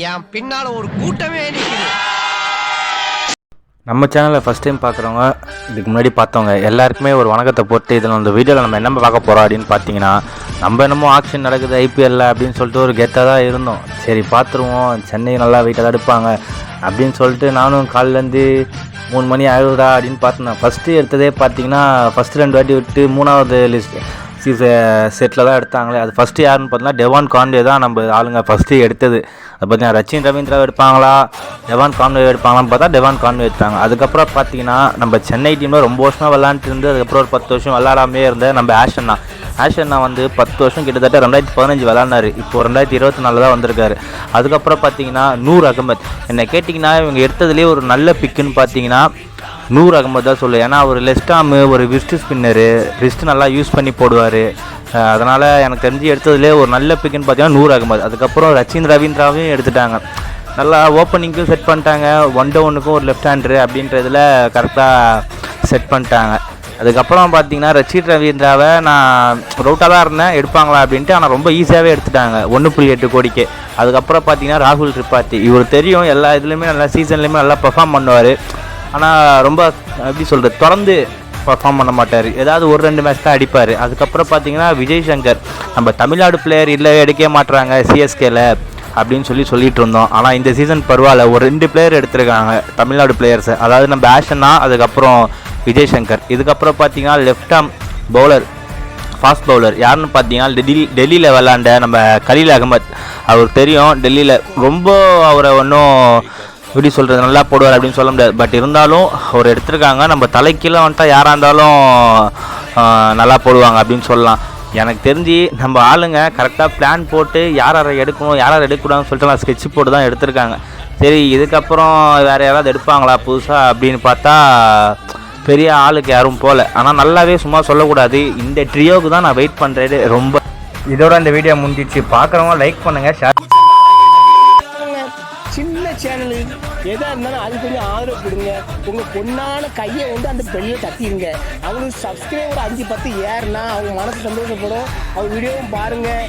என் பின்னால ஒரு கூட்டமே நிக்குது. நம்ம சேனலை ஃபஸ்ட் டைம் பார்க்குறவங்க, இதுக்கு முன்னாடி பார்த்தவங்க எல்லாருக்குமே ஒரு வணக்கத்தை போட்டு இதில் இந்த வீடியோவில் நம்ம என்ன பார்க்க போகிறோம் அப்படின்னு பார்த்தீங்கன்னா, நம்ம என்னமோ ஆக்ஷன் நடக்குது ஐபிஎல்ல அப்படின்னு சொல்லிட்டு ஒரு கெத்தாக தான் இருந்தோம். சரி பார்த்துருவோம், சென்னை நல்லா வெயிட்டாக தான் எடுப்பாங்க அப்படின்னு சொல்லிட்டு நானும் காலிலேருந்து 3 மணி ஆகுதா அப்படின்னு பார்த்தேன். ஃபஸ்ட்டு எடுத்ததே பார்த்தீங்கன்னா, ஃபஸ்ட்டு 2 வாட்டி விட்டு 3வது செட்டில் தான் எடுத்தாங்களே. அது ஃபஸ்ட்டு யாருன்னு பார்த்தீங்கன்னா டெவான் கான்வே தான் நம்ம ஆளுங்க ஃபஸ்ட்டு எடுத்தது. அதை பார்த்தீங்கன்னா ரச்சின் ரவீந்திரா எடுப்பாங்களா டெவான் கான்வே எடுப்பாங்களான்னு பார்த்தா டெவான் கான்வே எடுத்தாங்க. அதுக்கப்புறம் பார்த்தீங்கன்னா நம்ம சென்னை டீமில் ரொம்ப வருஷமாக விளாண்டுட்டு இருந்து அதுக்கப்புறம் ஒரு 10 வருஷம் விளாடாமே இருந்த நம்ம ஆஷன்னா வந்து 10 வருஷம் கிட்டத்தட்ட 2015 விளாட்னாரு. இப்போ 2024 தான் வந்திருக்காரு. அதுக்கப்புறம் பார்த்தீங்கன்னா நூர் அகமத். என்னை கேட்டிங்கன்னா இவங்க எடுத்ததுலேயே ஒரு நல்ல பிக்குன்னு பார்த்தீங்கன்னா நூர் அகமது தான் சொல்லுவேன். ஏன்னா அவர் லெஃப்ட் ஆர்மு, ஒரு விஸ்ட்டு ஸ்பின்னரு, விஸ்ட்டு நல்லா யூஸ் பண்ணி போடுவார். அதனால் எனக்கு தெரிஞ்சு எடுத்ததுலேயே ஒரு நல்ல பிக்குன்னு பார்த்தீங்கன்னா நூர் அகமது. அதுக்கப்புறம் ரச்சின் ரவீந்திராவையும் எடுத்துட்டாங்க. நல்லா ஓப்பனிங்க்கும் செட் பண்ணிட்டாங்க, 1 டவுனுக்கும் ஒரு லெஃப்ட் ஹேண்டரு அப்படின்றதில் கரெக்டாக செட் பண்ணிட்டாங்க. அதுக்கப்புறம் பார்த்தீங்கன்னா ரச்சின் ரவீந்திராவை நான் ரவுட்டாக தான் இருந்தேன் எடுப்பாங்களா அப்படின்ட்டு, ஆனால் ரொம்ப ஈஸியாகவே எடுத்துட்டாங்க 1.8 கோடிக்கு. அதுக்கப்புறம் பார்த்தீங்கன்னா ராகுல் திரிபாதி. இவர் தெரியும் எல்லா இதுலேயுமே நல்லா சீசன்லேயுமே நல்லா பெர்ஃபார்ம் பண்ணுவார். ஆனால் ரொம்ப எப்படி சொல்கிறது, தொடர்ந்து பர்ஃபார்ம் பண்ண மாட்டார். ஏதாவது 1-2 மேட்ச் தான் அடிப்பார். அதுக்கப்புறம் பார்த்தீங்கன்னா விஜய் சங்கர், நம்ம தமிழ்நாடு பிளேயர் இல்லை எடுக்க மாட்டுறாங்க சிஎஸ்கேல அப்படின்னு சொல்லிட்டு இருந்தோம். ஆனால் இந்த சீசன் பரவாயில்ல, ஒரு 2 பிளேயர் எடுத்திருக்காங்க தமிழ்நாடு பிளேயர்ஸை. அதாவது நம்ம ஆஷன்னா, அதுக்கப்புறம் விஜய் சங்கர். இதுக்கப்புறம் பார்த்தீங்கன்னா left arm bowler, fast bowler யாருன்னு பார்த்தீங்கன்னா டெல்லியில் விளாண்ட நம்ம கலீல் அகமத். அவர் தெரியும் டெல்லியில் ரொம்ப அவரை ஒன்றும் எப்படி சொல்கிறது நல்லா போடுவார் அப்படின்னு சொல்ல முடியாது. பட் இருந்தாலும் அவர் எடுத்திருக்காங்க. நம்ம தலைக்கீழே வந்துட்டால் யாராக இருந்தாலும் நல்லா போடுவாங்க அப்படின்னு சொல்லலாம். எனக்கு தெரிஞ்சு நம்ம ஆளுங்க கரெக்டாக பிளான் போட்டு யார் எடுக்கணும் யார் எடுக்கக்கூடாதுன்னு சொல்லிட்டு நான் ஸ்கெட்ச் போட்டு தான் எடுத்திருக்காங்க. சரி இதுக்கப்புறம் வேறு யாராவது எடுப்பாங்களா புதுசாக அப்படின்னு பார்த்தா பெரிய ஆளுக்கு யாரும் போகல. ஆனால் நல்லாவே சும்மா சொல்லக்கூடாது, இந்த ட்ரியோவுக்கு தான் நான் வெயிட் பண்ணுறது ரொம்ப. இதோட இந்த வீடியோ முடிஞ்சிச்சு. பார்க்குறவங்க லைக் பண்ணுங்கள், ஷேர். சின்ன சேனலு எதாக இருந்தாலும் அது கொஞ்சம் ஆதரவு கொடுங்க. உங்கள் பொண்ணான கையை வந்து அந்த பெல்லில் தட்டிடுங்க. அவங்களுக்கு சப்ஸ்கிரைபர் 5-10 ஏறுனா அவங்க மனசு சந்தோஷப்படும். அவங்க வீடியோவும் பாருங்கள்.